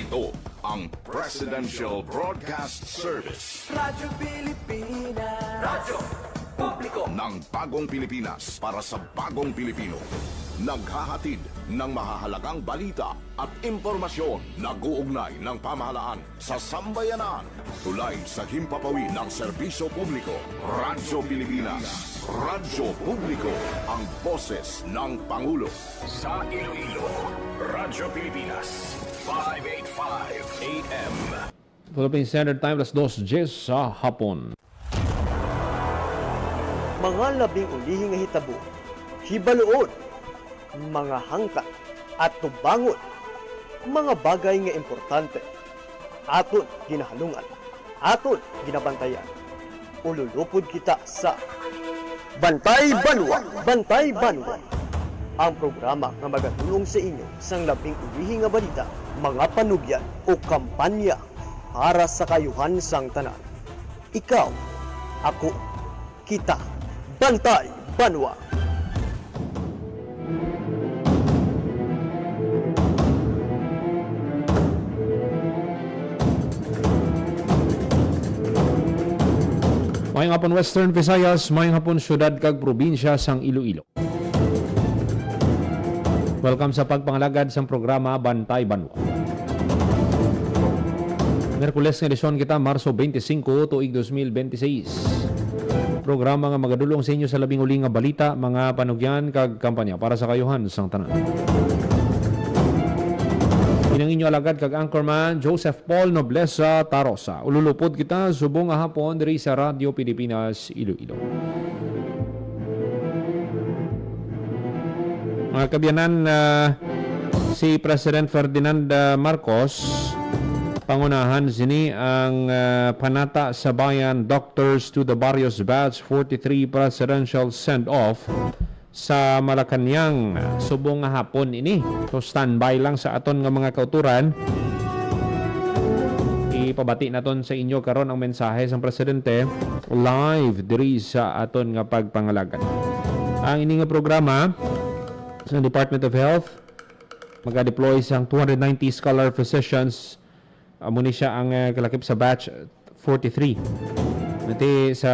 Ito ang Presidential Broadcast Service. Radyo Pilipinas. Radyo Publiko Ng bagong Pilipinas para sa bagong Pilipino. Naghahatid ng mahahalagang balita at impormasyon na guugnay ng pamahalaan sa sambayanan. Tulay sa himpapawid ng serbisyo publiko. Radyo Pilipinas. Radyo Publiko. Ang boses ng Pangulo. Sa Iloilo, Radyo Pilipinas. 585 AM. Philippine Standard Time, alas 2:10 sa hapon. Mga labing ulihing nga hitabo, hibaluon, mga hangkat at tubangon, mga bagay nga importante, aton ginahalungan, aton ginabantayan. Ululupod kita sa Bantay Banwa, Bantay Banwa, ang programa nga magatulong sa inyo sang labing ulihing nga balita, mga panugyan o kampanya para sa kayuhan sang tanan. Ikaw, ako, kita, Bantay Banwa. Mayang hapon Western Visayas, mayang hapon syudad kag probinsya sang Iloilo. Welcome sa pagpangalagad sang programa Bantay Banwa. Merkules nga edisyon kita, Marso 25, tuig 2026. Programa nga magadulong sa inyo sa labing uli nga balita, mga panugyan kag kampanya para sa kayuhan sang tanan. Inang inyo alagad kag anchorman Joseph Paul Nobleza Tarosa. Ululupod kita subong nga hapon diri sa Radyo Pilipinas Iloilo. Mga kabyanan, si President Ferdinand Marcos pangunahan sini ang Panata sa Bayan Doctors to the Barrios Batch 43 Presidential Send-Off sa Malacanang subong nga hapon ini. So standby lang sa aton nga mga kauturan. Ipabati naton sa inyo karon ang mensahe sang presidente live diri sa aton nga pagpangalagan. Ang ini nga programa sa Department of Health maga-deploy sang 290 scholar physicians. Muna siya ang kalakip sa batch 43. Nati sa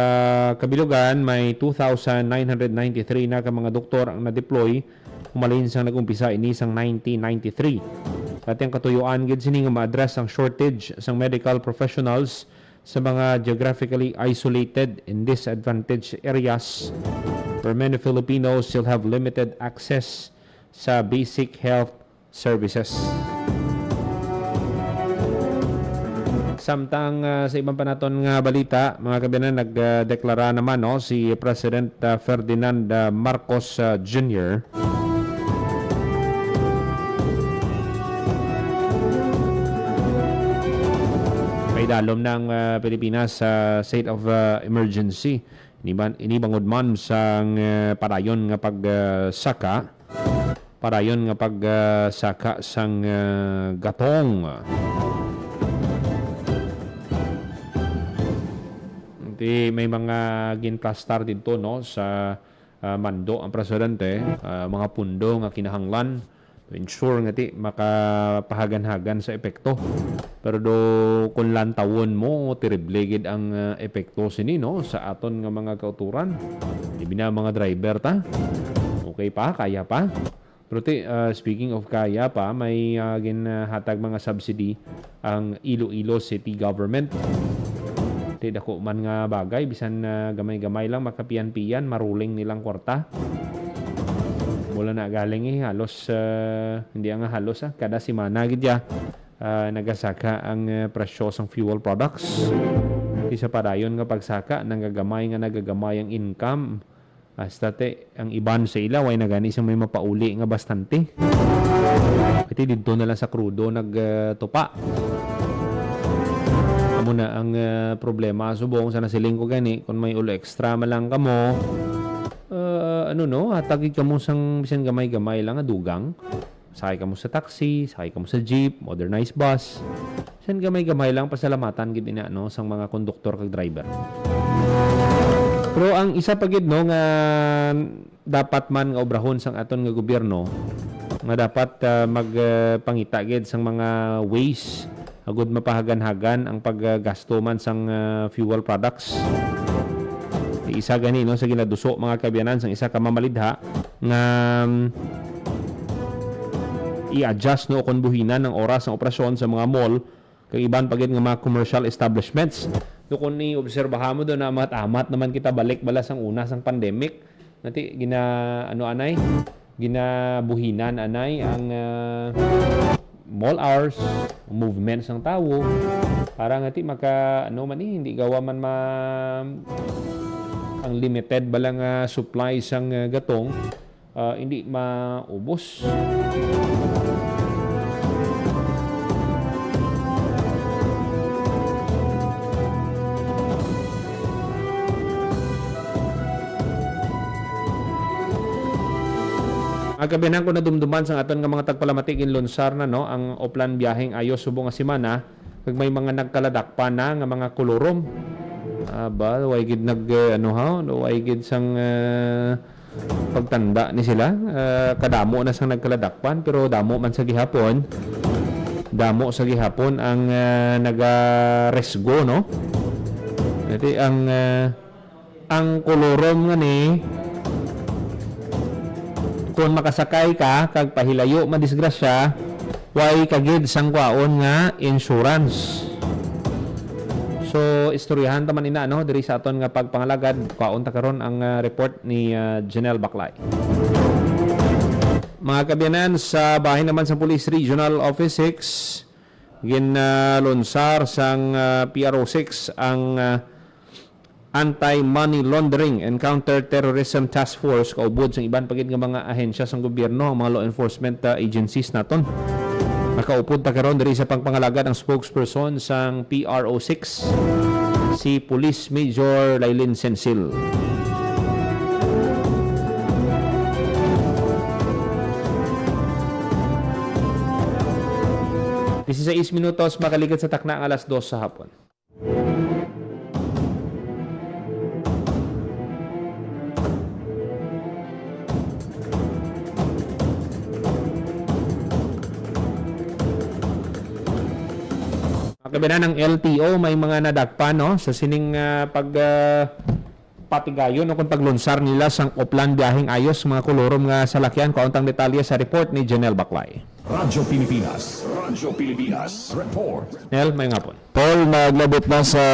kabilugan may 2,993 na ka mga doktor ang na-deploy humalin sang nag-umpisa ini sang 1993. At ang katuyuan gid sini nga ma-address ang shortage sang medical professionals sa mga geographically isolated and disadvantaged areas where many Filipinos still have limited access sa basic health services. Samtang sa ibang panaton nga balita, mga kabiyanan, nagdeklara naman si President Ferdinand Marcos Jr. May dalom ng Pilipinas sa state of emergency. Inibangod man sa parayon nga pagsaka. Parayon nga pagsaka sang gatong. May mga ginplastar dito sa mando ang presidente, mga pundo nga kinahanglan to ensure nga makapahagan-hagan sa epekto. Pero kung lantawon mo, terrible gid ang epekto sini sa aton nga mga kauturan. Ibi na mga driver ta. Okay pa, kaya pa. Pero speaking of kaya pa, may ginhatag mga subsidy ang Iloilo City Government. Dako man nga bagay, bisan gamay-gamay lang makapian-pian, maruling nilang kwarta. Mula na galing halos, hindi nga halos, kada simana gidya nagasaka ang presyo sang fuel products. Isa pa dayon nga pagsaka, nagagamay ang income. Hasta ang iban sa ila, way nagani sa may mapauli nga bastante. Iti dito na lang sa krudo nagtupa. Muna ang problema subong sa nasiling ko gani kung may ulo extra malang kamo hatagid kamo sang bisan gamay-gamay lang dugang, sakay kamo sa taxi, sakay kamo sa jeep, modernized bus, bisan gamay-gamay lang pasalamatan gid ina sang mga konduktor kag driver. Pero ang isa pa gid nga dapat man nga obrahon sang aton nga gobyerno nga dapat magpangita gid sang mga ways agud mapahagan-hagan ang paggasto man sang fuel products. Isa gani no sa ginaduso mga kabyanan sang isa ka mamalidha nga i-adjust no kon buhinan ng oras ng operasyon sa mga mall kag iban pagid nga mga commercial establishments. Do kun ni obserbahan mo do na amat naman kita balik bala sang una sang pandemic nati ginabuhinan anay ang mall hours, movements ng tao para ngati maka hindi gawa man ang limited balang supply sang gatong hindi maubos. Agabihan ko na dumduman sa aton nga mga tagpalamatig in Lonsar na no ang oplan biyaheng ayo subong nga semana kag may mga nagkaladakpan na nga mga kolorom. Way gid way gid sang pagtanda ni sila. Kadamo na sang nagkaladakpan pero damo man sa gihapon. Damo sa gihapon ang naga-resgo no. Iti ang kolorom nga ni kung makasakay ka kag pahilayo madisgrasya way kagid sang kwaon nga insurance. So istoryahan ta man ina no diri sa aton nga pagpangalagad kwaon ta karon ang report ni Janelle Baclay. Mga kabyanan, sa bahay naman sa Police Regional Office 6 ginlonsar sang PRO6 ang Anti-Money Laundering and Counter-Terrorism Task Force kaubod sa iban pagid nga mga ahensya sa gobyerno, ang mga law enforcement agencies naton. Nakaupod ta karon diri sa pagpangalagad ang spokesperson sang PRO6 si Police Major Lailin Sensil. This is 6 minutos makaligid sa takna ang alas 2 sa hapon. Kabinan ng LTO may mga nadagpa no sa sining patigayon o kung paglunsar nila sang oplan biyaheng ayos mga kolorom nga salakyan. Kauntang detalye sa report ni Janelle Baclay. Radyo Pilipinas report. Nel, may ngapon. Paul, naglabot na sa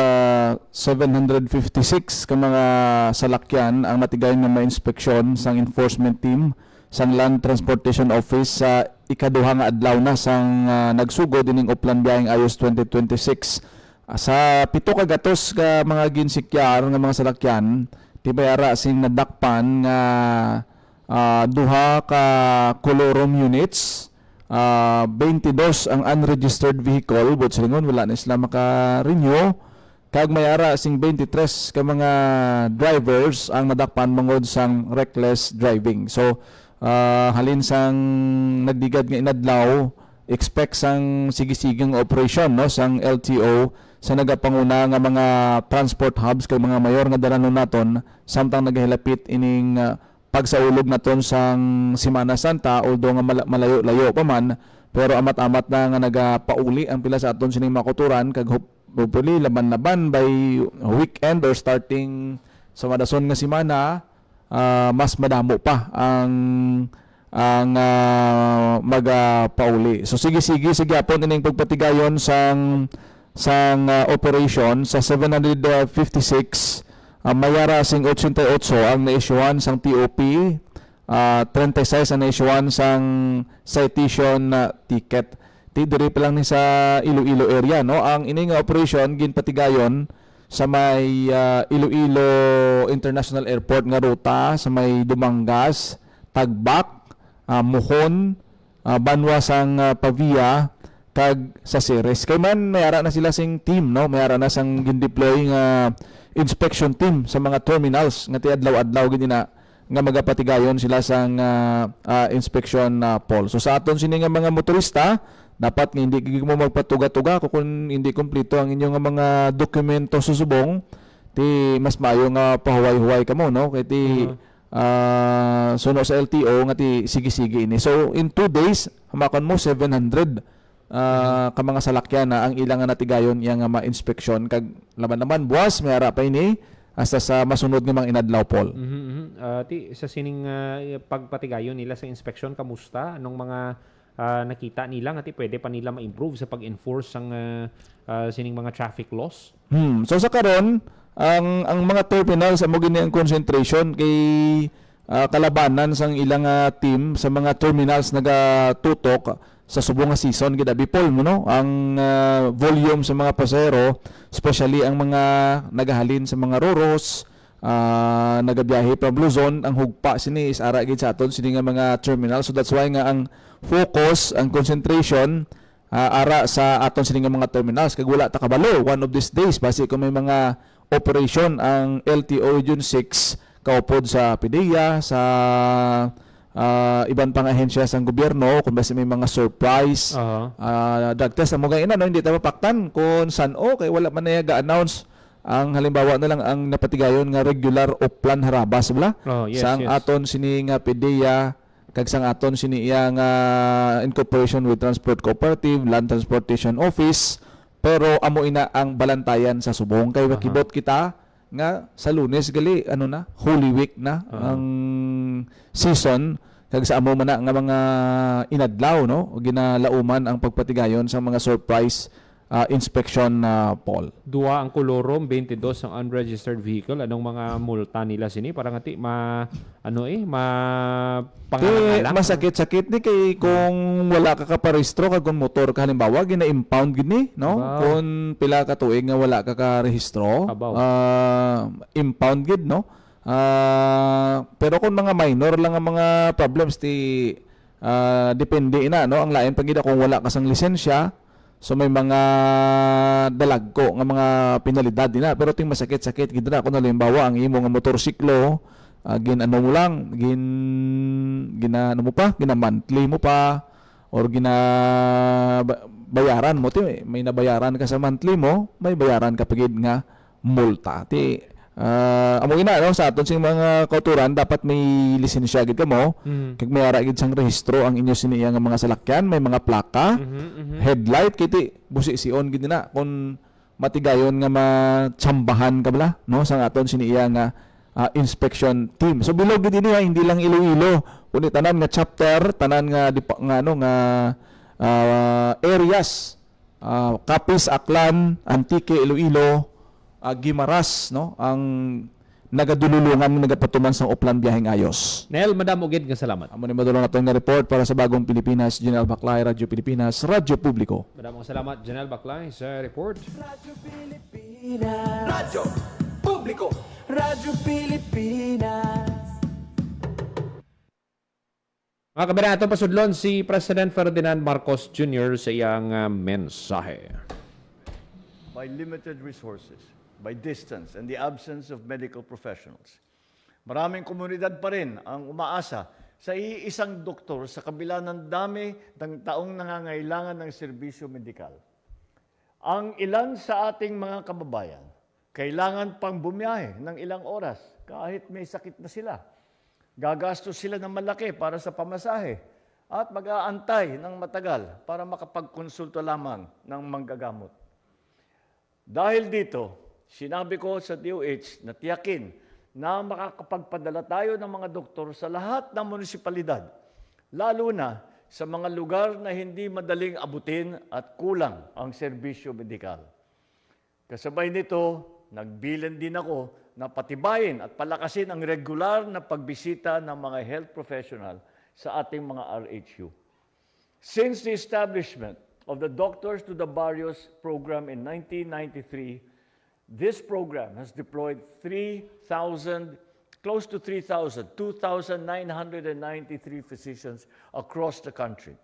756 ka mga salakyan ang matigayon nga ma-inspeksyon sang enforcement team sang Land Transportation Office sa ikaduha nga adlaw na sang nagsugod dining oplan biyaheng ayos 2026. Sa 7 ka gatos ka mga ginsikyar nga mga salakyan tibayara sing nadakpan nga duha ka colorum units, 22 ang unregistered vehicle but silingon wala na sila maka-renew kag mayara sing 23 ka mga drivers ang nadakpan mangod sang reckless driving. So halin sang nagdigad nga inadlaw expect sang sige-siging operation no sang LTO sa nagapanguna nga mga transport hubs kay mga mayor nga dalanon naton samtang nagahilapit ining pagsaulog naton sang Semana Santa although nga malayo-layo pa man pero amat-amat na nga nagapauli ang pila sa aton sining makuturan kag hopefully laban-laban by weekend or starting sa madason nga semana mas madamo pa ang magapauli. So sige hapon ining pagpatigayon sang operation sa 756 mayara sing 88 ang na-issuean sang TOP, 36 ang na-issuean sang citation ticket. Diri pa lang ni sa Iloilo area no ang ining operation ginpatigayon sa may Iloilo International Airport nga ruta sa may Dumangas, Tagbak, Muhon, Banwa sang Pavia kag sa Ceres. Kay man mayara na sila sing team no, mayara na sang gin-deploy nga inspection team sa mga terminals nga ti adlaw-adlaw gid na nga magapatigayon sila sang inspection poll. So sa aton sini nga mga motorista dapat nga hindi mo magpatuga-tuga kung hindi kompleto ang inyong mga dokumento susubong ti mas maayo nga pahuway-huway kamo no kay ti suno sa LTO nga ti sige-sige ini. So in 2 days hamakon mo 700 ka mga salakyan na ang ilang nga natigayon yang ma-inspeksyon kag laban naman buwas may ara pa ini hasta sa masunod nga mga inadlaw Paul. Ti sa sining pagpatigayon nila sa inspeksyon kamusta anong mga nakita nila nga ti pwede pa nila ma-improve sa pag-enforce ang sining mga traffic laws? So sa karon ang mga terminals amo gini ang concentration kay kalabanan sang ilang team sa mga terminals nagatutok sa subong nga season gid Bipol mo no ang volume sa mga pasahero especially ang mga nagahalin sa mga roros nagabiyahe from Luzon ang hugpa sini is ara gid sa aton sini nga mga terminal so that's why nga ang focus ang concentration ara sa aton sini nga mga terminals kag wala ta kabalo one of these days base kung may mga operation ang LTO Region 6 kaupod sa PDEA sa iban pang ahensya sa gobyerno kung basta may mga surprise drug test amo gayna no hindi ta mapaktan kung san kay wala man na ga-announce ang halimbawa na lang ang napatigayon nga regular o plan harabas bla sang aton sini nga PDEA kag sang aton sini iya nga in cooperation with Transport Cooperative Land Transportation Office pero amo ina ang balantayan sa subong kay makibot kita nga sa Lunes gali ano na Holy Week na ang season kag sa amo man na nga mga inadlaw no ginalauman ang pagpatigayon sa mga surprise inspection Paul. Dua ang kolorom 22 ang unregistered vehicle anong mga multa nila sini para ngati ma pangalan masakit-sakit ni kay kung wala ka kaparehistro kag kung motor ka halimbawa gina-impound gini no kung pila ka tuig nga wala ka karehistro impound gid no pero kung mga minor lang ang mga problems ti depende na no ang lain pagida kung wala ka sang lisensya so may mga dalagko nga mga penalidad din pero ting masakit-sakit gid na kung halimbawa ang imo nga motorsiklo ginano mo lang ginano mo pa gina monthly mo pa or bayaran mo ti may nabayaran ka sa monthly mo may bayaran ka pagid nga multa ti amo ina no sa aton sing mga kauturan dapat may lisensya gid kamo kag may ara gid sang rehistro ang inyo siniya nga mga salakyan may mga plaka headlight kiti busi sion gid na kun matigayon nga matsambahan ka bala no sang aton siniya nga inspection team so bilog gid ini hindi lang Iloilo kundi tanan nga chapter tanan nga areas Capiz, Aklan, Antique, Iloilo Gimaras no ang nagadululungan nagapatuman sa Oplan Biyaheng Ayos. Nel madam ugid nga salamat. Amo ni madulong naton nga report para sa Bagong Pilipinas, General Baclay, Radyo Pilipinas, Radyo Publiko. Madam salamat General Baclay sa report. Radyo Pilipinas. Radyo Publiko. Radyo Pilipinas. Mga kabayan, pasudlon si President Ferdinand Marcos Jr. sa iyang mensahe. By limited resources, by distance, and the absence of medical professionals. Maraming komunidad pa rin ang umaasa sa iisang doktor sa kabila ng dami ng taong nangangailangan ng serbisyo medikal. Ang ilan sa ating mga kababayan, kailangan pang bumiyahe ng ilang oras kahit may sakit na sila. Gagastos sila ng malaki para sa pamasahe at mag-aantay ng matagal para makapagkonsulta lamang ng manggagamot. Dahil dito, sinabi ko sa DOH na tiyakin na makakapagpadala tayo ng mga doktor sa lahat ng munisipalidad, lalo na sa mga lugar na hindi madaling abutin at kulang ang serbisyo medikal. Kasabay nito, nagbilan din ako na patibayin at palakasin ang regular na pagbisita ng mga health professional sa ating mga RHU. Since the establishment of the Doctors to the Barrios program in 1993, this program has deployed 2,993 physicians across the country.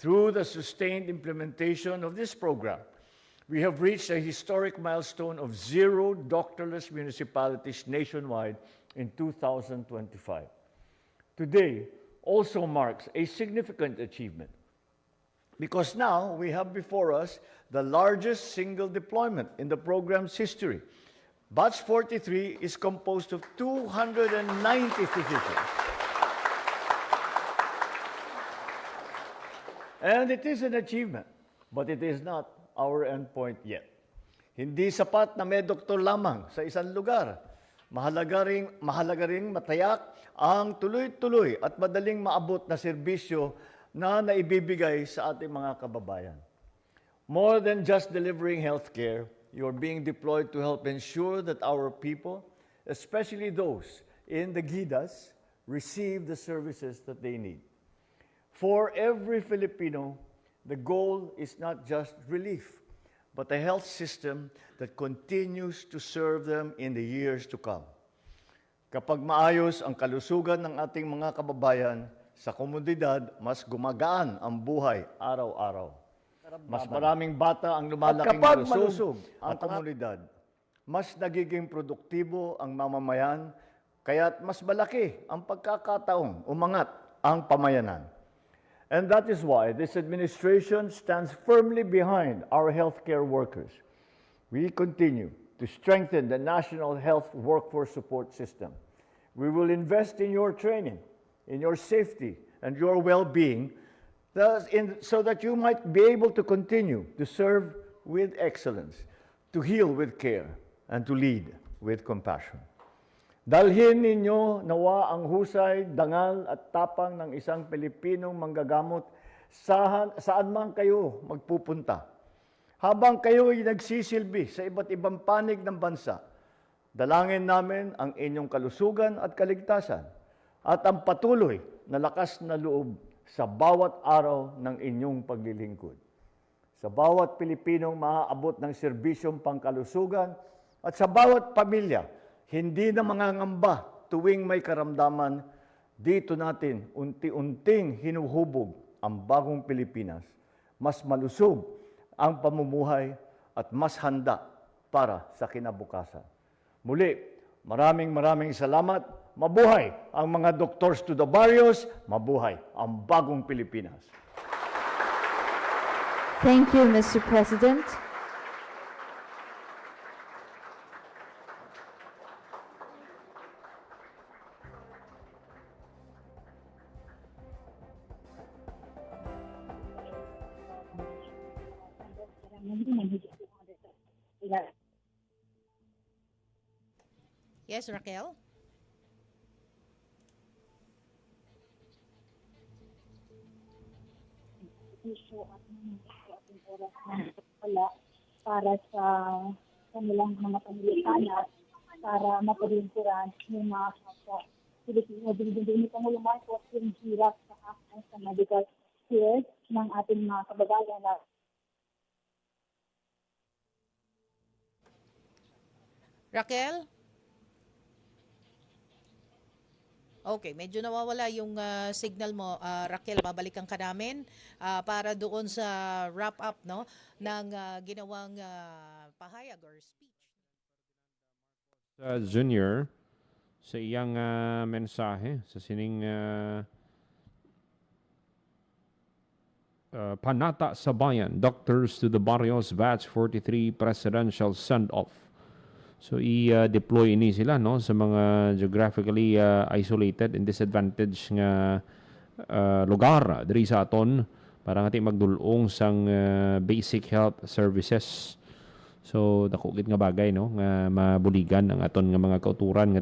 Through the sustained implementation of this program, we have reached a historic milestone of 0 doctorless municipalities nationwide in 2025. Today also marks a significant achievement because now we have before us the largest single deployment in the program's history, Batch 43 is composed of 290 physicians. And it is an achievement, but it is not our endpoint yet. Hindi sapat na may doktor lamang sa isang lugar. Mahalaga ring matayak ang tuloy-tuloy at madaling maabot na serbisyo na naibibigay sa ating mga kababayan. More than just delivering healthcare, you're being deployed to help ensure that our people, especially those in the GIDAs, receive the services that they need. For every Filipino, the goal is not just relief, but a health system that continues to serve them in the years to come. Kapag maayos ang kalusugan ng ating mga kababayan, sa komunidad, mas gumagaan ang buhay araw-araw. Mas maraming bata ang lumalaking malusog ang komunidad. Mas nagiging produktibo ang mamamayan, kaya't mas malaki ang pagkakataong umangat ang pamayanan. And that is why this administration stands firmly behind our healthcare workers. We continue to strengthen the National Health Workforce Support System. We will invest in your training, in your safety, and your well-being, so that you might be able to continue to serve with excellence, to heal with care, and to lead with compassion. Dalhin ninyo nawa ang husay, dangal at tapang ng isang Pilipinong manggagamot saan man kayo magpupunta. Habang kayo ay nagsisilbi sa iba't ibang panig ng bansa, dalangin namin ang inyong kalusugan at kaligtasan at ang patuloy na lakas na loob sa bawat araw ng inyong paglilingkod. Sa bawat Pilipinong maaabot ng serbisyong pangkalusugan at sa bawat pamilya, hindi na mangangamba tuwing may karamdaman, dito natin unti-unting hinuhubog ang bagong Pilipinas. Mas malusog ang pamumuhay at mas handa para sa kinabukasan. Muli, maraming salamat. Mabuhay ang mga doctors to the barrios. Mabuhay ang bagong Pilipinas. Thank you, Mr. President. Yes, Raquel? Issue at ating oras na wala para sa kanilang mga pamilya para mapalinturan yung mga kapwa Pilipino. Din ni Pangulo Marcos yung hirap sa access sa medical care ng ating mga kababayan na Raquel? Okay, medyo nawawala yung signal mo, Raquel. Babalikan ka namin para doon sa wrap-up no, ng ginawang pahayag or speech. Junior, sa iyang mensahe, sa sining Panata sa Bayan, Doctors to the Barrios Batch 43 Presidential Send-Off. So i-deploy ini sila no sa mga geographically isolated and disadvantaged nga lugar diri sa aton para nga magdulong sang basic health services. So dako gid nga bagay no nga mabuligan ang aton nga mga kauturan nga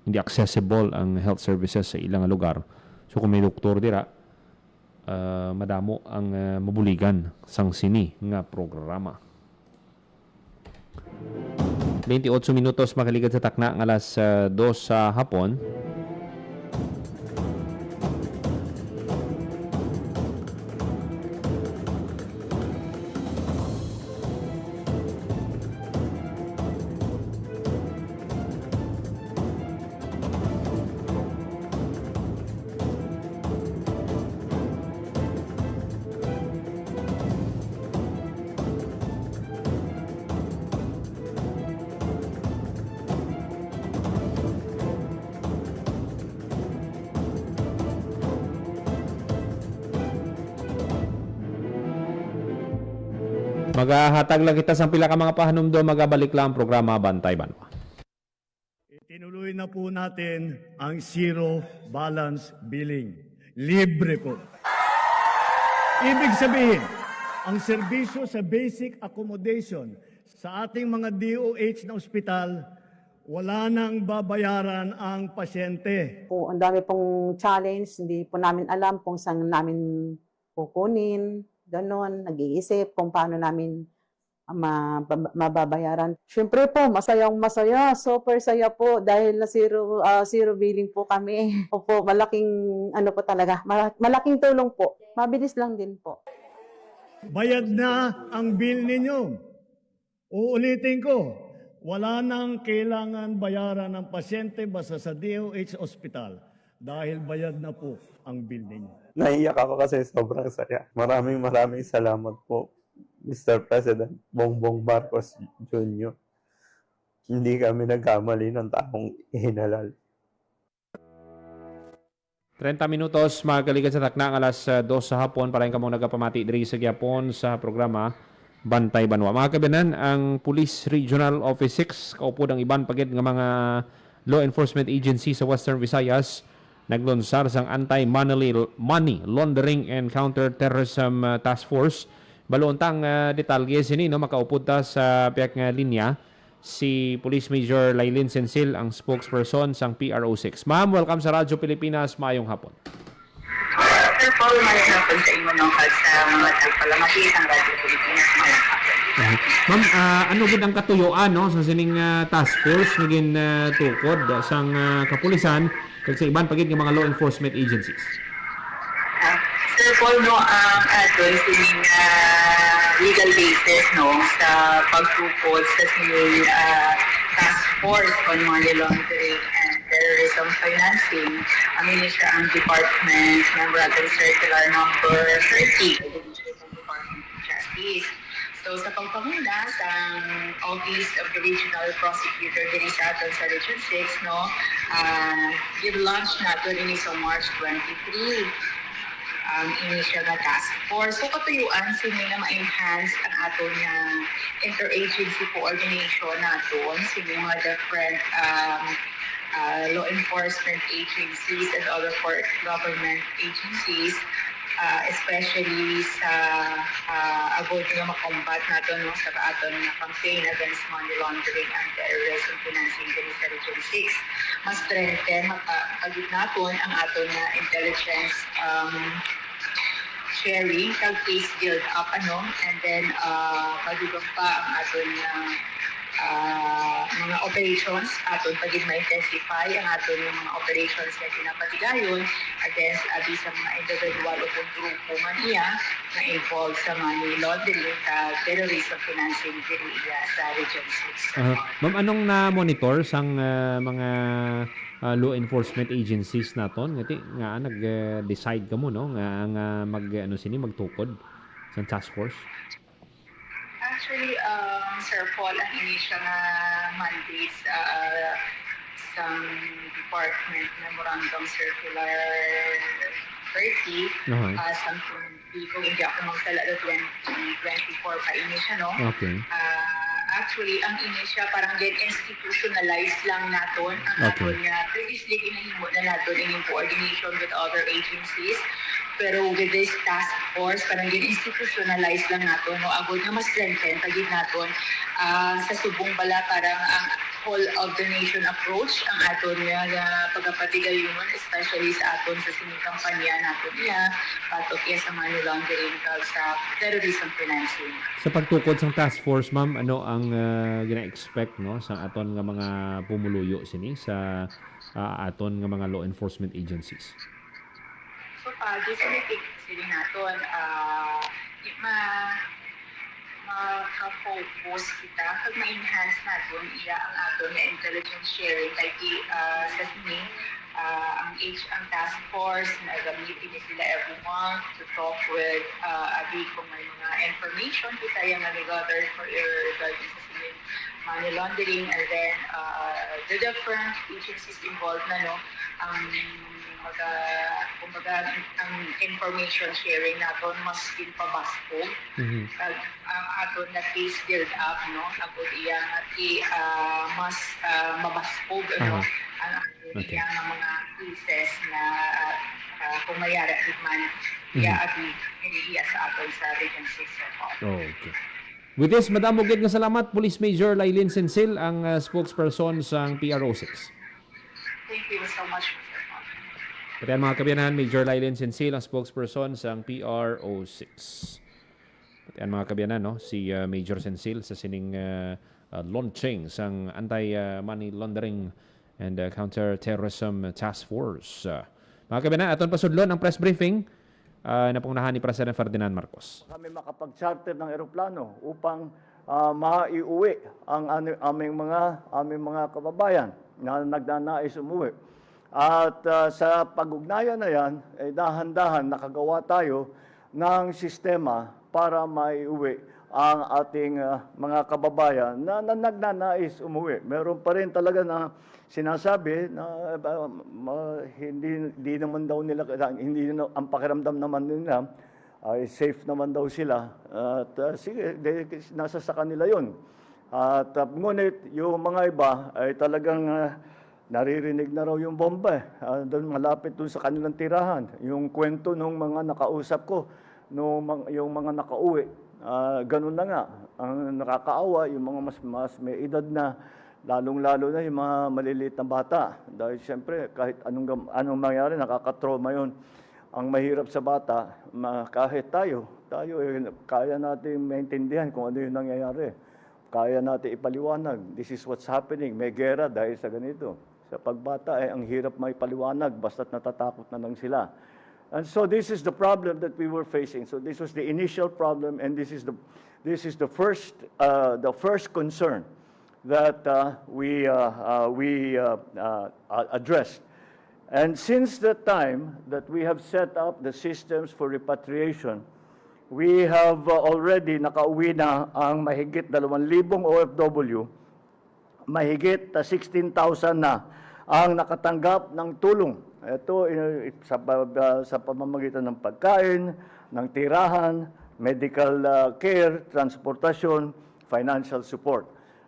hindi accessible ang health services sa ilang lugar. So kung may doktor dira madamo ang mabuligan sang sini nga programa. 28 minutos makaligad sa takna ng alas 2 sa hapon. Maghahatag lang kita sa pila ka mga pahanumdo, magabalik lang ang programa Bantay Banwa. Itinuloy na po natin ang zero balance billing. Libre po. Ibig sabihin, ang serbisyo sa basic accommodation sa ating mga DOH na ospital, wala nang babayaran ang pasyente. Po, ang dami pong challenge, hindi po namin alam kung saan namin kukunin, ganon, nag-iisip kung paano namin mababayaran. Siyempre po, masaya, super saya po dahil na zero billing po kami. Opo, malaking ano po talaga, malaking tulong po. Mabilis lang din po. Bayad na ang bill ninyo. Uulitin ko, wala nang kailangan bayaran ng pasyente basta sa DOH Hospital dahil bayad na po ang bill ninyo. Naiyak ako kasi sobrang saya. Maraming salamat po, Mr. President Bongbong Marcos Jr. Hindi kami nagkamali ng taong ihinalal. 30 minutos, magaligan sa takna ang alas 2 sa hapon para yung kamong nagapamati diri sa gyapon sa programa Bantay Banwa. Mga kabinan, ang Police Regional Office 6, kaupod ang iban pagit ng mga law enforcement agency sa Western Visayas, naglunsar sang Anti-Money Laundering and Counter-Terrorism Task Force. Baluntang detalye sini, no, makaupod ta sa piyak nga linya si Police Major Lailin Sensil, ang spokesperson sang PRO6. Ma'am, welcome sa Radyo Pilipinas. Maayong hapon. Sir Paul, maayong hapon sa inyo nung sa mga tagpalamati ang Radyo Pilipinas. Maayong hapon. Ma'am, ano gud ang katuyuan, no, sa sining task force naging tukod sang kapulisan kag sa iban pagid nga mga law enforcement agencies? Sir Paul, no, ang aton sining legal basis, no, sa pagtukod sa sining task force on money laundering and terrorism financing, ang siya ang Department Memorandum Circular number 30 of the Department of Justice. So sa pagpanguna sa Office of the Regional Prosecutor diri sa aton sa Region 6, no, i-launch nato ini sa March 23 ang initial na task force. So katuyuan sini na ma-enhance ang aton nga interagency coordination naton sini mga different law enforcement agencies and other government agencies, especially sa about nga makombat nato, no, sa aton nga campaign against money laundering and terrorism financing diri sa Region 6. Mas strengthen magpagid naton ang aton nga intelligence sharing, kag case build up, and then madugong pa ang aton mga operations aton pagid ma-intensify ang aton mga operations na ginapatigayon against sa mga individual o grupo man iya na involved sa money laundering at terrorism financing diri sa Region 6. Ma'am, anong na-monitor sang mga law enforcement agencies naton ngati nga nag-decide kamo, no, nga magtukod sa task force? Actually, Sir Paul, ang initial na mandates sa Department Memorandum Circular 30, kung hindi ako magsala 2024 pa inisya, no? Okay. Actually, ang inisya parang din institutionalized lang naton ang aton nga previously ginahimo na naton in coordination with other agencies. Pero with this task force, parang din institutionalized lang naton, no, agod na mas strengthen pagid naton sa subong bala parang ang whole of the nation approach ang aton nga pagapatigayon, especially sa aton sa sining kampanya naton niya patok sa money laundering kag sa terrorism financing. Sa pagtukod sa task force, ma'am, ano ang gina-expect, no, sa aton nga mga pumuluyo sini sa aton nga mga law enforcement agencies? So, definitive sila natin, maka-focus kita, pag ma-enhance natin, iya ang aton na intelligence sharing, like sa sini, ang task force, nagamitin sila every month to talk with kung may mga information kita yung nag-gather for regarding sa sini money laundering, and then the different agencies involved na, no, kumbaga ang information sharing naton mas ginpabaspo. Ang aton na case build up, no, agud iya mas mabaspog, no, ang aton iya nga mga cases na kung mayara man iya iya sa aton sa Region 6 Okay. With this, Madam Bugid nga salamat, Police Major Lailin Sensil, ang spokesperson sa PRO6. Thank you so much, Mr. Paul. Pati ang mga kabiyanan, Major Lailin Sensil, ang spokesperson sa PRO6. Pati ang mga kabiyanan, no? Si Major Sensil sa sining launching sang Anti-Money Laundering and Counter-Terrorism Task Force. Mga kabiyanan, aton pasudlon ang press briefing na pangunahan ni President Ferdinand Marcos. Kami makapag-charter ng eroplano upang maiuwi ang aming mga kababayan na nagnanais umuwi. At sa pag-ugnayan na yan, dahan-dahan nakagawa tayo ng sistema para maiuwi ang ating mga kababayan na nagnanais umuwi. Meron pa rin talaga na sinasabi na hindi naman daw nila, ang pakiramdam naman nila ay safe naman daw sila. At sige, nasa sa kanila yun. At ngunit yung mga iba ay talagang naririnig na raw yung bomba. Doon malapit doon sa kanilang tirahan. Yung kwento ng mga nakausap ko, yung mga nakauwi, ganun na nga. Ang nakakaawa, yung mga mas may edad na, lalong-lalo na yung mga maliliit na bata. Dahil siyempre, kahit anong mangyari, nakakatrauma yun. Ang mahirap sa bata, kahit tayo kaya natin maintindihan kung ano yung nangyayari. Kaya natin ipaliwanag, this is what's happening. May gera dahil sa ganito. Sa pagbata, ang hirap may paliwanag, basta't natatakot na lang sila. And so this is the problem that we were facing. So this was the initial problem, and this is the first concern that we addressed. And since the time that we have set up the systems for repatriation, we have already nakauwi na ang mahigit 2,000 OFW, mahigit 16,000 na ang nakatanggap ng tulong. Ito sa pamamagitan ng pagkain, ng tirahan, medical care, transportasyon, financial support.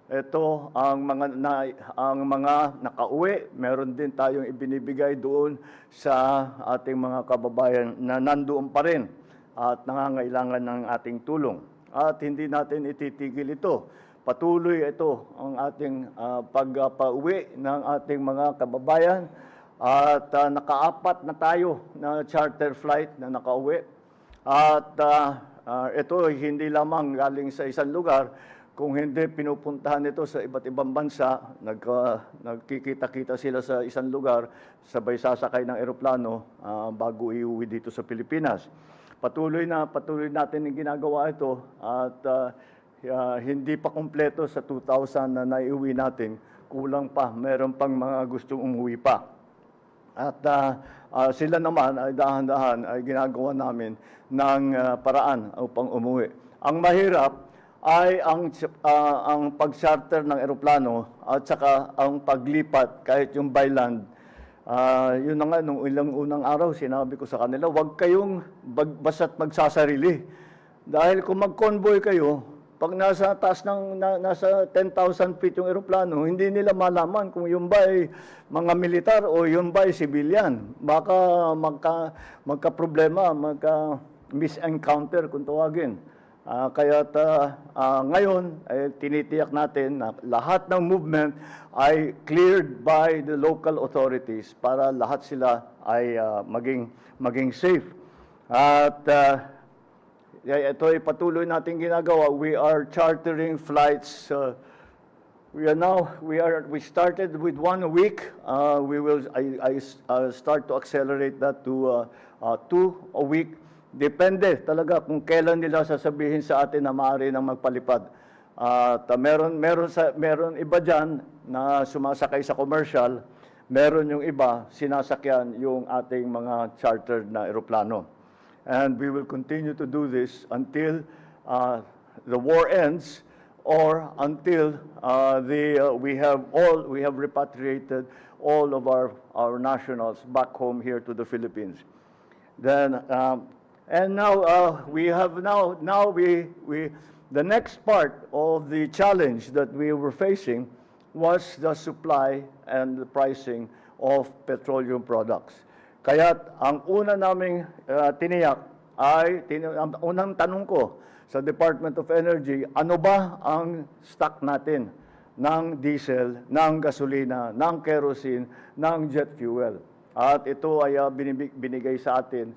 Ito ang mga nakauwi, meron din tayong ibinibigay doon sa ating mga kababayan na nandoon pa rin at nangangailangan ng ating tulong. At hindi natin ititigil ito. Patuloy ito ang ating pagpauwi ng ating mga kababayan. At nakaapat na tayo na charter flight na nakauwi. At ito hindi lamang galing sa isang lugar, kung hindi pinupuntahan ito sa iba't ibang bansa, nagkikita-kita sila sa isang lugar, sabay sasakay ng eroplano bago iuwi dito sa Pilipinas. Patuloy natin yung ginagawa ito at hindi pa kumpleto sa 2,000 na naiuwi natin. Kulang pa, meron pang mga gustong umuwi pa. At sila naman ay dahan-dahan ay ginagawa namin ng paraan upang umuwi. Ang mahirap ay ang pag-charter ng eroplano at saka ang paglipat kahit yung by land. Yun na nga, nung ilang unang araw, sinabi ko sa kanila, huwag kayong basta't magsasarili. Dahil kung mag-convoy kayo, pag nasa taas nasa 10,000 feet yung eroplano, hindi nila malaman kung yung ba ay mga militar o yung ba ay civilian. Baka magka-problema, magka-misencounter kung tawagin. Kaya't ngayon, tinitiyak natin na lahat ng movement ay cleared by the local authorities para lahat sila ay maging safe. At ito ay patuloy natin ginagawa. We are chartering flights. We started with 1 a week. I start to accelerate that to 2 a week. Depende talaga kung kailan nila sasabihin sa atin na maaari nang magpalipad. At meron iba diyan na sumasakay sa commercial, meron yung iba sinasakyan yung ating mga chartered na eroplano. And we will continue to do this until the war ends or until we have repatriated all of our nationals back home here to the Philippines. Then and now the next part of the challenge that we were facing was the supply and the pricing of petroleum products. Kaya't ang una naming tiniyak ay ang unang tanong ko sa Department of Energy, ano ba ang stock natin ng diesel, ng gasolina, ng kerosene, ng jet fuel? At ito ay binigay sa atin.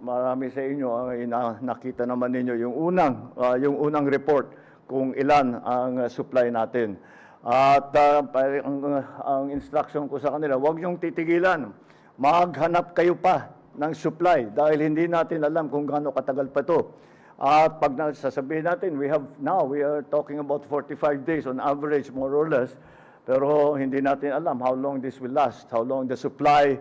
Marami sa inyo ay nakita naman ninyo yung unang report kung ilan ang supply natin. At ang instruction ko sa kanila, huwag niyong titigilan. Maghanap kayo pa ng supply dahil hindi natin alam kung gaano katagal pa ito. At pag sasabihin natin, we are talking about 45 days on average, more or less, pero hindi natin alam how long this will last, how long the supply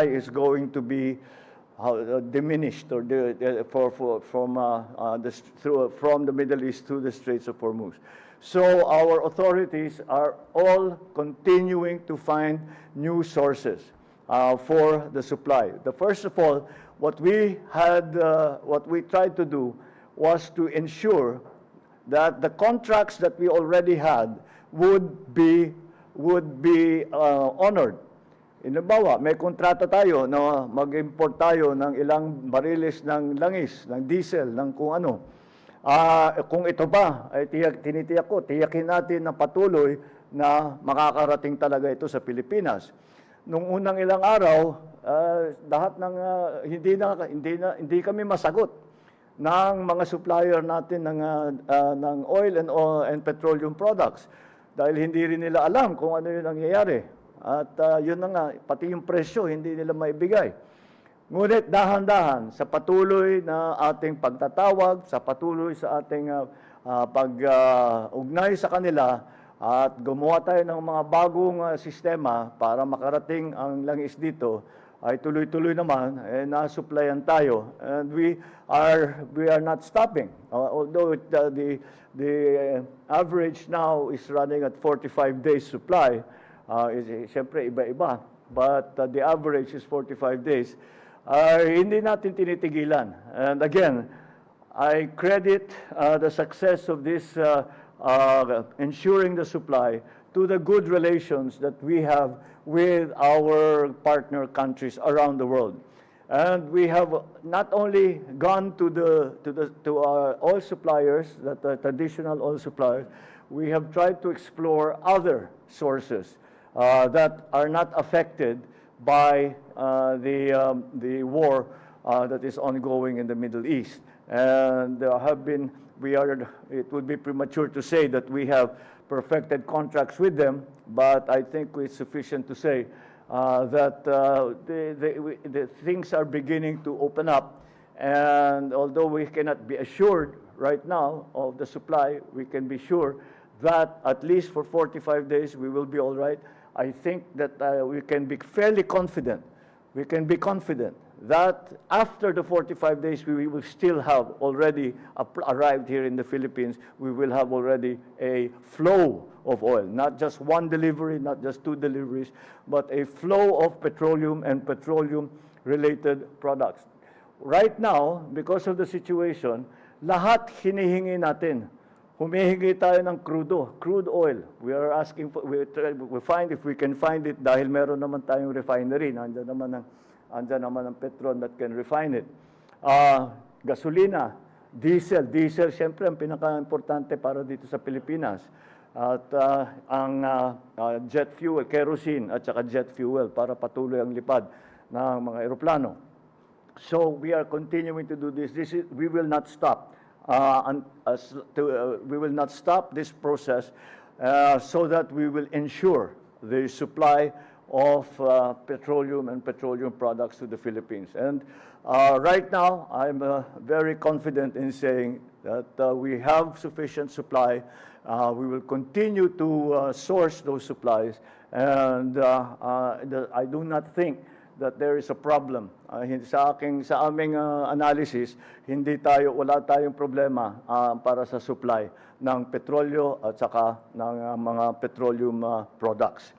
is going to be diminished or from the Middle East to the Straits of Hormuz. So our authorities are all continuing to find new sources for the supply. First of all, what we tried to do was to ensure that the contracts that we already had would be honored. Halimbawa, may kontrata tayo na mag-import tayo ng ilang bariles ng langis, ng diesel, ng kung ano. Kung ito ba, ay tiyakin natin na patuloy na makakarating talaga ito sa Pilipinas. Nung unang ilang araw, lahat ng hindi kami masagot ng mga supplier natin ng oil and petroleum products dahil hindi rin nila alam kung ano yung nangyayari. At yun na nga, pati yung presyo hindi nila maibigay. Ngunit dahan-dahan sa patuloy na ating pagtatawag, sa patuloy sa ating pag-ugnay sa kanila, at gumawa tayo ng mga bagong sistema para makarating ang langis dito, ay tuloy-tuloy naman, na-supplyan tayo. And we are not stopping. Although the average now is running at 45 days supply, siyempre iba-iba, but the average is 45 days. Hindi natin tinitigilan. And again, I credit the success of this ensuring the supply to the good relations that we have with our partner countries around the world. And we have not only gone to our oil suppliers, the traditional oil suppliers, we have tried to explore other sources that are not affected by the war that is ongoing in the Middle East. And there have been, it would be premature to say that we have perfected contracts with them, but I think it's sufficient to say that the things are beginning to open up. And although we cannot be assured right now of the supply, we can be sure that at least for 45 days we will be all right. I think that we can be fairly confident. We can be confident that after the 45 days, we will still have already arrived here in the Philippines. We will have already a flow of oil, not just one delivery, not just two deliveries, but a flow of petroleum and petroleum-related products. Right now, because of the situation, lahat hinihingi natin. Humihingi tayo ng crude oil. We are asking for, we find if we can find it dahil meron naman tayong refinery. Andyan naman ang Petron that can refine it. Gasolina, diesel. Diesel, siyempre, ang pinaka-importante para dito sa Pilipinas. At ang jet fuel, kerosene, at saka jet fuel para patuloy ang lipad ng mga eroplano. So we are continuing to do this. We will not stop. We will not stop this process so that we will ensure the supply of petroleum and petroleum products to the Philippines. And right now, I'm very confident in saying that we have sufficient supply. We will continue to source those supplies. And I do not think that there is a problem. Sa aming analysis, wala tayong problema para sa supply ng petrolyo at saka ng mga petroleum products.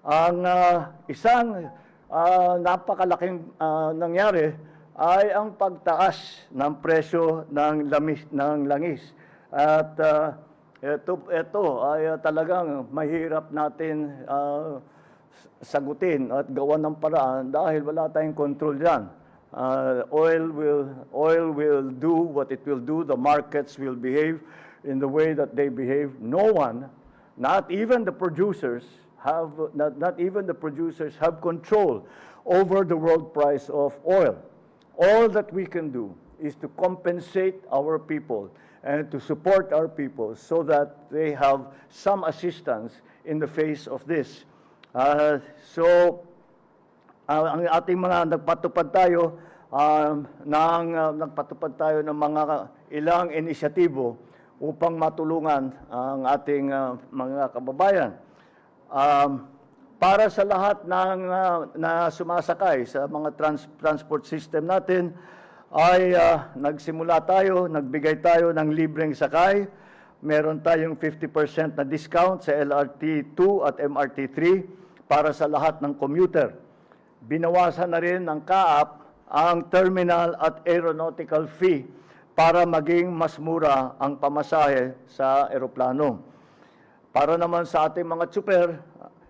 Ang isang napakalaking nangyari ay ang pagtaas ng presyo ng langis. At ito ay talagang mahirap natin sagutin at gawa ng paraan dahil wala tayong control diyan. Oil will do what it will do. The markets will behave in the way that they behave. No one, not even the producers, have control over the world price of oil. All that we can do is to compensate our people and to support our people so that they have some assistance in the face of this. Ang ating mga nagpatupad tayo ng mga ilang inisyatibo upang matulungan ang ating mga kababayan. Para sa lahat ng na sumasakay sa mga transport system natin, ay nagbigay tayo ng libreng sakay. Meron tayong 50% na discount sa LRT 2 at MRT 3 para sa lahat ng commuter. Binawasan na rin ng CAAP ang terminal at aeronautical fee para maging mas mura ang pamasahe sa eroplano. Para naman sa ating mga tsuper,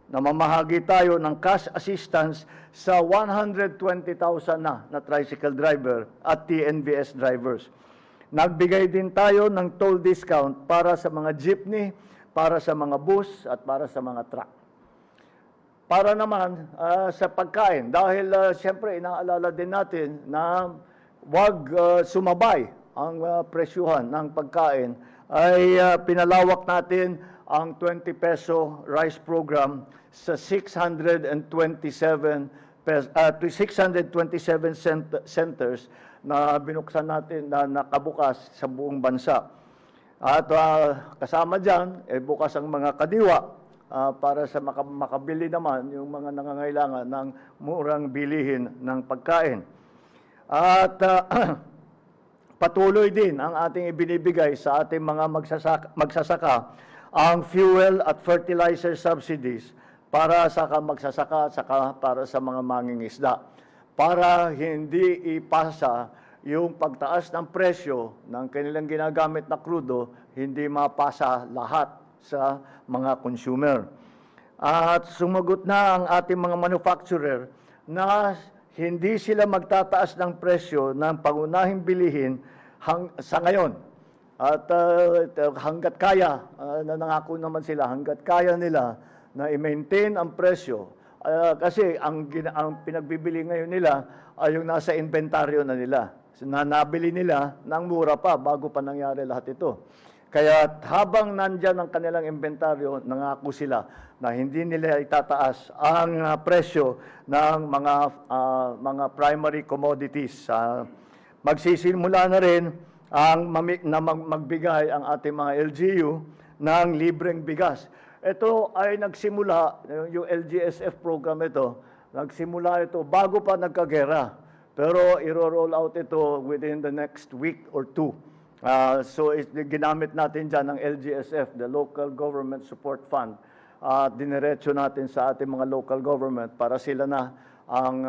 namamahagi tayo ng cash assistance sa 120,000 na tricycle driver at TNVS drivers. Nagbigay din tayo ng toll discount para sa mga jeepney, para sa mga bus at para sa mga truck. Para naman sa pagkain, dahil siyempre inaalala din natin na wag sumabay ang presyuhan ng pagkain, ay pinalawak natin ang 20 peso rice program sa 627 centers na binuksan natin na nakabukas sa buong bansa. At kasama dyan, bukas ang mga kadiwa para sa makabili naman yung mga nangangailangan ng murang bilihin ng pagkain. At patuloy din ang ating ibinibigay sa ating mga magsasaka ang fuel at fertilizer subsidies para sa magsasaka at saka para sa mga mangingisda, para hindi ipasa yung pagtaas ng presyo ng kanilang ginagamit na krudo, hindi mapasa lahat sa mga consumer. At sumagot na ang ating mga manufacturer na hindi sila magtataas ng presyo ng pangunahing bilihin sa ngayon. At hanggat kaya, nangako naman sila, hanggat kaya nila na i-maintain ang presyo. Kasi ang pinagbibili ngayon nila ay yung nasa inventaryo na nila. Na nabili nila ng mura pa bago pa nangyari lahat ito. Kaya habang nandyan ang kanilang inventaryo, nangako sila na hindi nila itataas ang presyo ng mga primary commodities. Magsisimula na rin magbigay ang ating mga LGU ng libreng bigas. Ito ay nagsimula, yung LGSF program ito, nagsimula ito bago pa nagkagera. Pero iro-roll out ito within the next week or two. So ginamit natin dyan ng LGSF, the Local Government Support Fund. Diniretso natin sa ating mga local government para sila na ang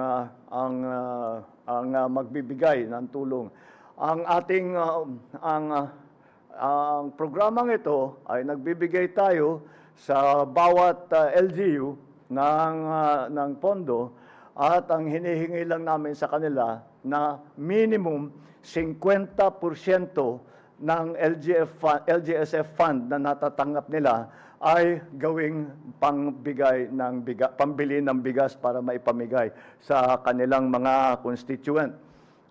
magbibigay ng tulong. Ang ating ang programang ito ay nagbibigay tayo sa bawat LGU ng pondo, at ang hinihingi lang namin sa kanila na minimum 50% ng LGSF fund na natatanggap nila ay gawing pambili ng bigas para maipamigay sa kanilang mga constituent.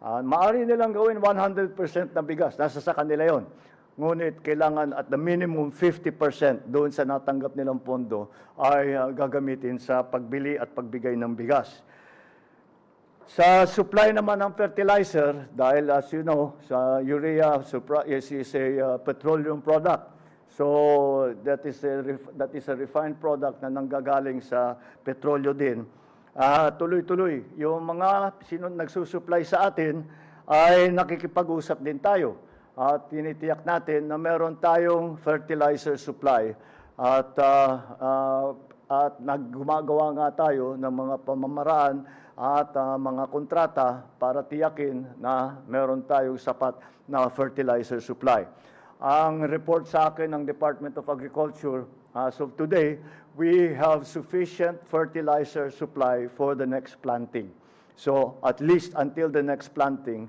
Maaari nilang gawin 100% na bigas, nasa sa kanila yon. Ngunit kailangan at the minimum 50% doon sa natanggap nilang pondo ay gagamitin sa pagbili at pagbigay ng bigas. Sa supply naman ng fertilizer, dahil as you know, sa urea is a petroleum product. So that is a refined product na nanggagaling sa petrolyo din. tuloy-tuloy. Yung mga nagsusupply sa atin ay nakikipag-usap din tayo. At tinitiyak natin na meron tayong fertilizer supply at gumagawa nga tayo ng mga pamamaraan at mga kontrata para tiyakin na meron tayong sapat na fertilizer supply. Ang report sa akin ng Department of Agriculture, as of today, we have sufficient fertilizer supply for the next planting. So at least until the next planting,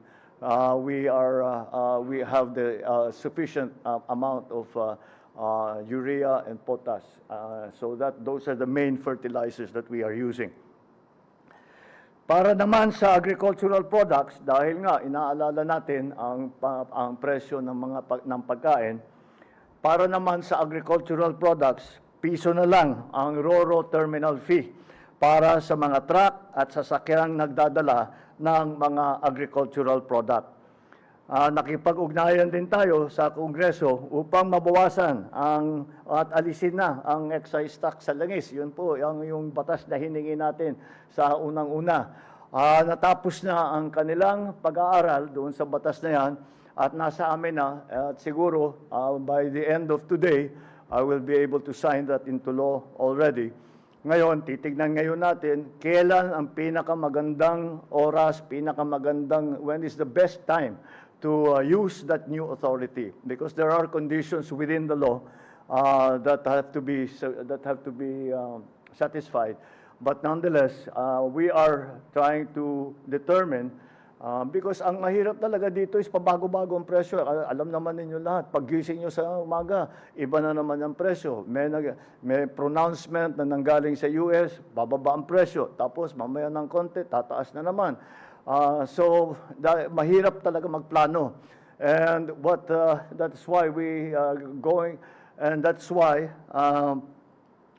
we have the sufficient amount of urea and potash. So that those are the main fertilizers that we are using. Para naman sa agricultural products, dahil nga inaalala natin ang presyo ng pagkain, para naman sa agricultural products, piso na lang ang RoRo terminal fee para sa mga truck at sasakyang nagdadala ng mga agricultural product. Nakipag-ugnayan din tayo sa Kongreso upang mabawasan at alisin na ang excise tax sa langis. Yun po yung batas na hiningi natin sa unang-una. Natapos na ang kanilang pag-aaral doon sa batas na yan at nasa amin na at siguro by the end of today, I will be able to sign that into law already. Ngayon, titignan ngayon natin kailan ang pinakamagandang oras, when is the best time to use that new authority, because there are conditions within the law that have to be satisfied. But nonetheless, we are trying to determine because ang mahirap talaga dito is pabago-bago ang presyo. Alam naman ninyo lahat, paggising nyo sa umaga, iba na naman ang presyo. May pronouncement na nanggaling sa US, bababa ang presyo. Tapos mamaya ng konti, tataas na naman. So mahirap talaga magplano. And that's why we are going, and that's why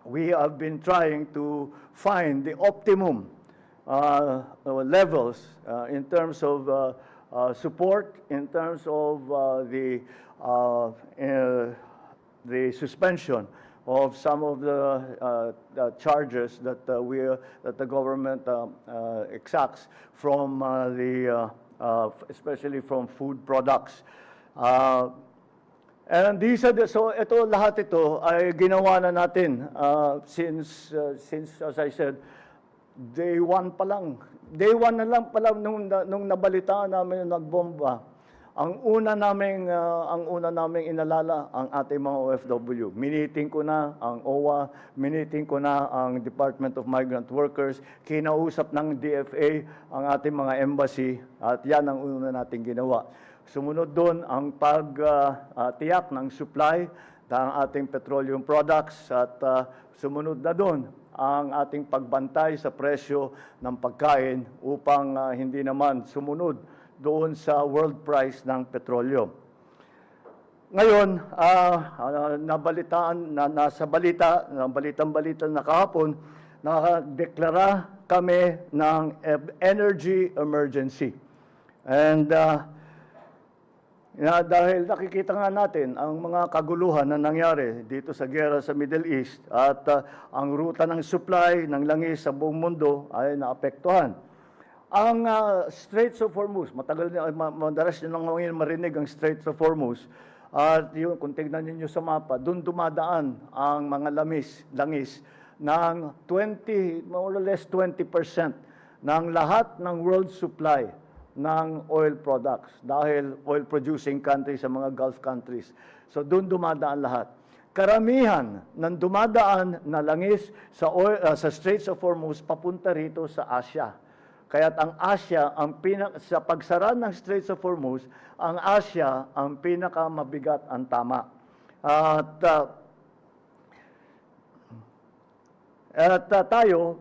we have been trying to find the optimum levels in terms of support, in terms of the suspension of some of the charges that the government exacts from especially from food products. And these are so lahat ito ay ginawa na natin since as I said, day one na lang pala nung nabalitaan namin yung nagbomba. Ang una naming inalala ang ating mga OFW. Miniting ko na ang OWA, miniting ko na ang Department of Migrant Workers, kinausap ng DFA ang ating mga embassy at yan ang una nating ginawa. Sumunod doon ang pagtiyak ng supply ng ating petroleum products at sumunod na doon ang ating pagbantay sa presyo ng pagkain upang hindi naman sumunod doon sa world price ng petrolyo. Ngayon, nasa balitang-balita na kahapon, nakadeklara kami ng energy emergency. And dahil nakikita nga natin ang mga kaguluhan na nangyari dito sa giyera sa Middle East at ang ruta ng supply ng langis sa buong mundo ay naapektuhan. Ang Straits of Hormuz, madalas nyo nang marinig ang Straits of Hormuz, at yun, kung tignan niyo sa mapa, doon dumadaan ang mga langis ng more or less 20% ng lahat ng world supply ng oil products dahil oil-producing countries sa mga Gulf countries. So doon dumadaan lahat. Karamihan ng dumadaan na langis sa Straits of Hormuz papunta rito sa Asia. Kaya't ang Asia, sa pagsara ng Straits of Hormuz, ang Asia ang pinakamabigat ang tama. At tayo,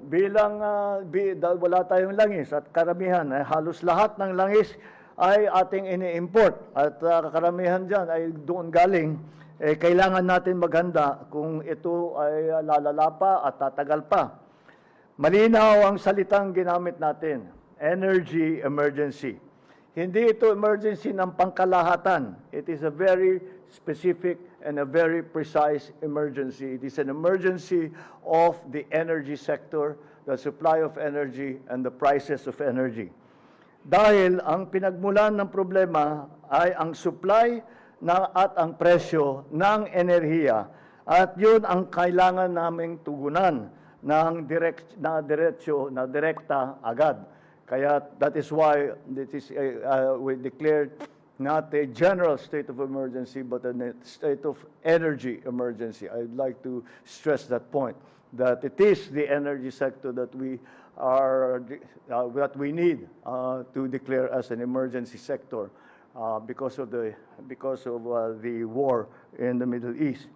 wala tayong langis at karamihan, halos lahat ng langis ay ating ini-import. At karamihan dyan ay doon galing, kailangan natin maghanda kung ito ay lalala pa at tatagal pa. Malinaw ang salitang ginamit natin, energy emergency. Hindi ito emergency ng pangkalahatan. It is a very specific and a very precise emergency. It is an emergency of the energy sector the supply of energy and the prices of energy. Dahil ang pinagmulan ng problema ay ang supply at ang presyo ng enerhiya, at yun ang kailangan naming tugunan ng direkta agad. Kaya that is why we declared not a general state of emergency but a state of energy emergency. I'd like to stress that point, that it is the energy sector that we need to declare as an emergency sector because of the war in the Middle East.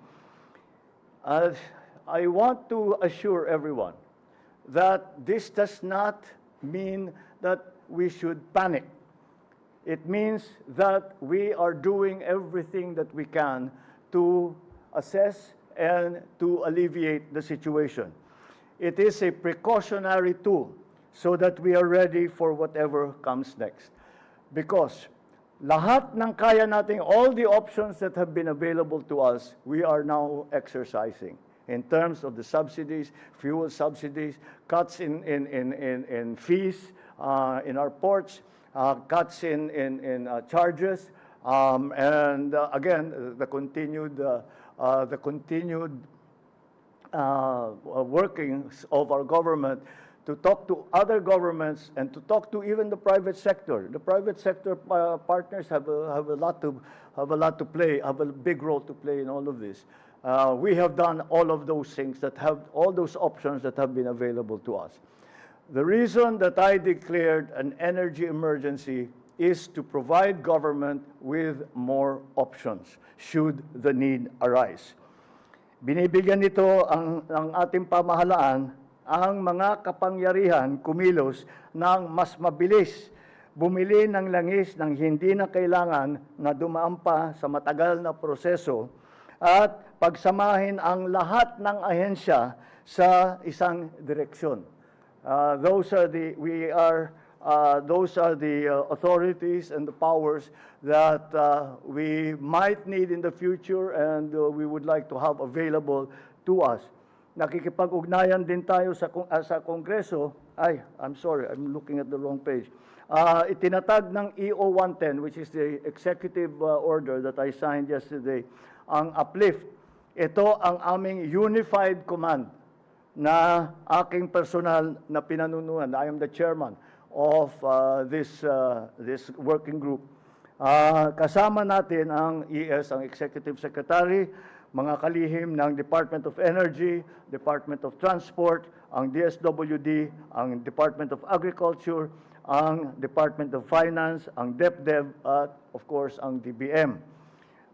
I want to assure everyone that this does not mean that we should panic. It means that we are doing everything that we can to assess and to alleviate the situation. It is a precautionary tool so that we are ready for whatever comes next. Because lahat ng kaya nating, all the options that have been available to us, we are now exercising in terms of the subsidies, fuel subsidies, cuts in fees in our ports, cuts in charges, and again, the continued workings of our government to talk to other governments and to talk to even the private sector. The private sector partners have a lot to play, have a big role to play in all of this. We have done all of those things, all those options that have been available to us. The reason that I declared an energy emergency is to provide government with more options should the need arise. Binibigyan nito ang ating pamahalaan ang mga kapangyarihan kumilos ng mas mabilis, bumili ng langis ng hindi na kailangan na dumaan pa sa matagal na proseso, at pagsamahin ang lahat ng ahensya sa isang direksyon. Those are the authorities and the powers that we might need in the future and we would like to have available to us. Nakikipag-ugnayan din tayo sa Kongreso. I'm sorry, I'm looking at the wrong page. Itinatag ng EO 110, which is the executive order that I signed yesterday, ang uplift. Ito ang aming unified command na aking personal na pinanunuan. I am the chairman of this working group. Kasama natin ang ES, ang Executive Secretary, mga kalihim ng Department of Energy, Department of Transport, ang DSWD, ang Department of Agriculture, ang Department of Finance, ang DepDev, at of course ang DBM.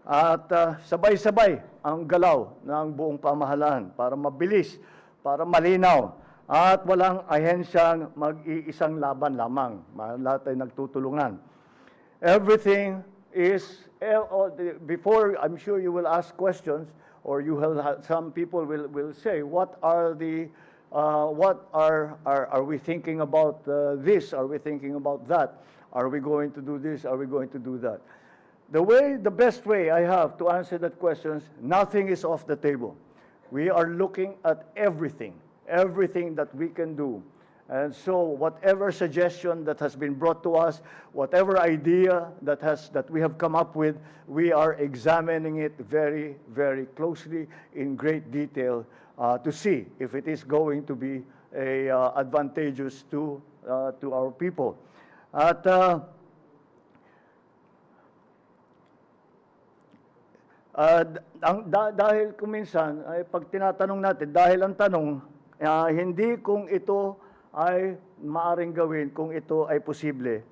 At sabay-sabay ang galaw ng buong pamahalaan para mabilis, para malinaw, at walang ahensyang mag-iisang laban lamang. Lahat ay nagtutulungan. Everything is, before I'm sure you will ask questions, or you will have, some people will say, what are we thinking about this? Are we thinking about that? Are we going to do this? Are we going to do that? The best way I have to answer that question, nothing is off the table. We are looking at everything that we can do. And so whatever suggestion that has been brought to us, whatever idea that we have come up with, we are examining it very, very closely in great detail to see if it is going to be advantageous to our people. At dahil kuminsan ay pag tinatanong natin, dahil ang tanong hindi kung ito ay maaring gawin, kung ito ay posible,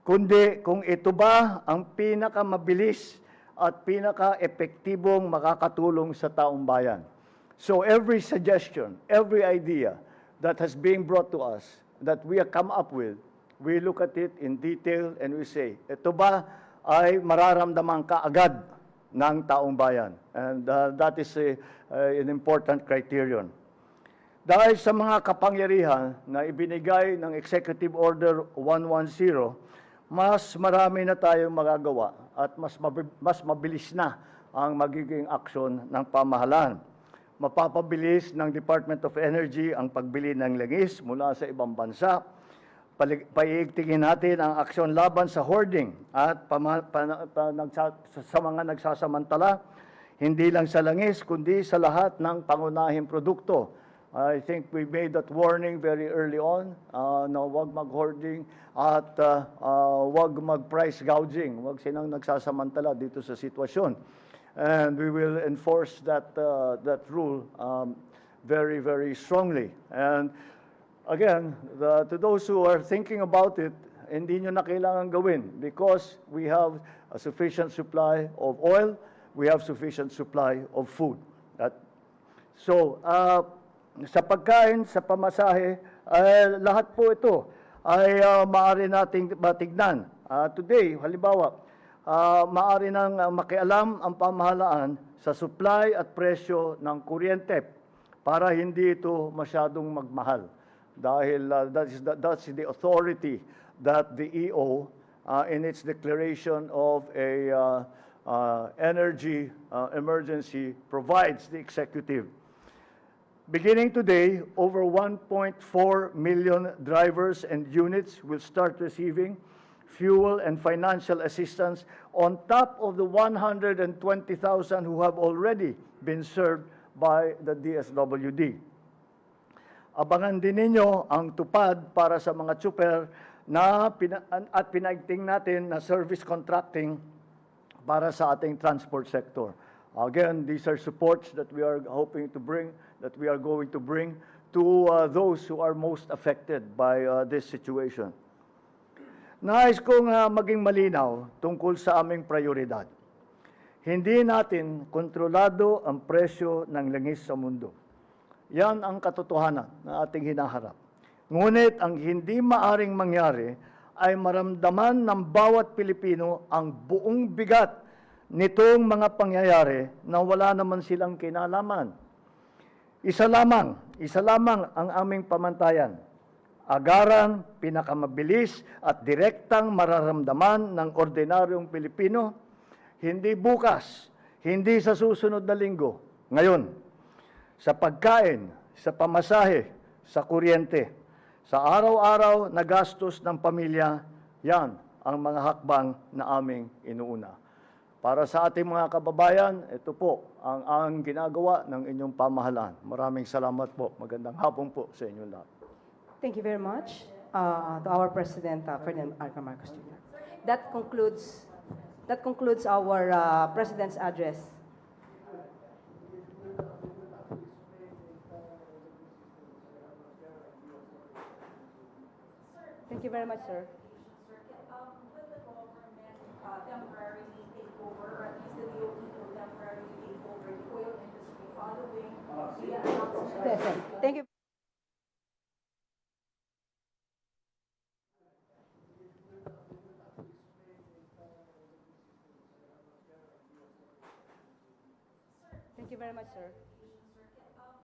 kundi kung ito ba ang pinakamabilis at pinaka-epektibong makakatulong sa taong bayan. So every suggestion, every idea that has been brought to us, that we have come up with, we look at it in detail and we say, ito ba ay mararamdaman kaagad ng taong bayan? And that is an important criterion. Dahil sa mga kapangyarihan na ibinigay ng Executive Order 110, mas marami na tayong magagawa at mas mabilis na ang magiging aksyon ng pamahalaan. Mapapabilis ng Department of Energy ang pagbili ng langis mula sa ibang bansa. Paiigtingin natin ang aksyon laban sa hoarding at sa mga nagsasamantala, hindi lang sa langis, kundi sa lahat ng pangunahing produkto. I think we made that warning very early on na huwag mag-hoarding at huwag mag-price gouging. Huwag silang nagsasamantala dito sa sitwasyon. And we will enforce that rule very, very strongly. And again, to those who are thinking about it, hindi nyo na kailangan gawin because we have a sufficient supply of oil, we have sufficient supply of food. So, sa pagkain, sa pamasahe, lahat po ito ay maaari nating matignan. Today, halimbawa, maaari nang makialam ang pamahalaan sa supply at presyo ng kuryente para hindi ito masyadong magmahal. Dahil that's the authority that the EO in its declaration of a energy emergency provides the executive. Beginning today, over 1.4 million drivers and units will start receiving fuel and financial assistance on top of the 120,000 who have already been served by the DSWD. Abangan din ninyo ang tupad para sa mga tsuper at pinaigting natin na service contracting para sa ating transport sector. Again, these are supports that we are hoping to bring, that we are going to bring to those who are most affected by this situation. Nais kong maging malinaw tungkol sa aming prioridad. Hindi natin kontrolado ang presyo ng langis sa mundo. Yan ang katotohanan na ating hinaharap. Ngunit ang hindi maaring mangyari ay maramdaman ng bawat Pilipino ang buong bigat nitong mga pangyayari na wala naman silang kinalaman. Isa lamang ang aming pamantayan. Agaran, pinakamabilis at direktang mararamdaman ng ordinaryong Pilipino, hindi bukas, hindi sa susunod na linggo, ngayon, sa pagkain, sa pamasahe, sa kuryente, sa araw-araw na gastos ng pamilya, yan ang mga hakbang na aming inuuna. Para sa ating mga kababayan, ito po ang ginagawa ng inyong pamahalaan. Maraming salamat po. Magandang hapon po sa inyong lahat. Thank you very much to our President, Ferdinand R. Marcos Jr. That concludes our President's address. Thank you very much, sir. Temporarily take over, or at least the DOT will temporarily take over the oil industry following the announcement. Yes, sir. Thank you. Thank you very much, sir.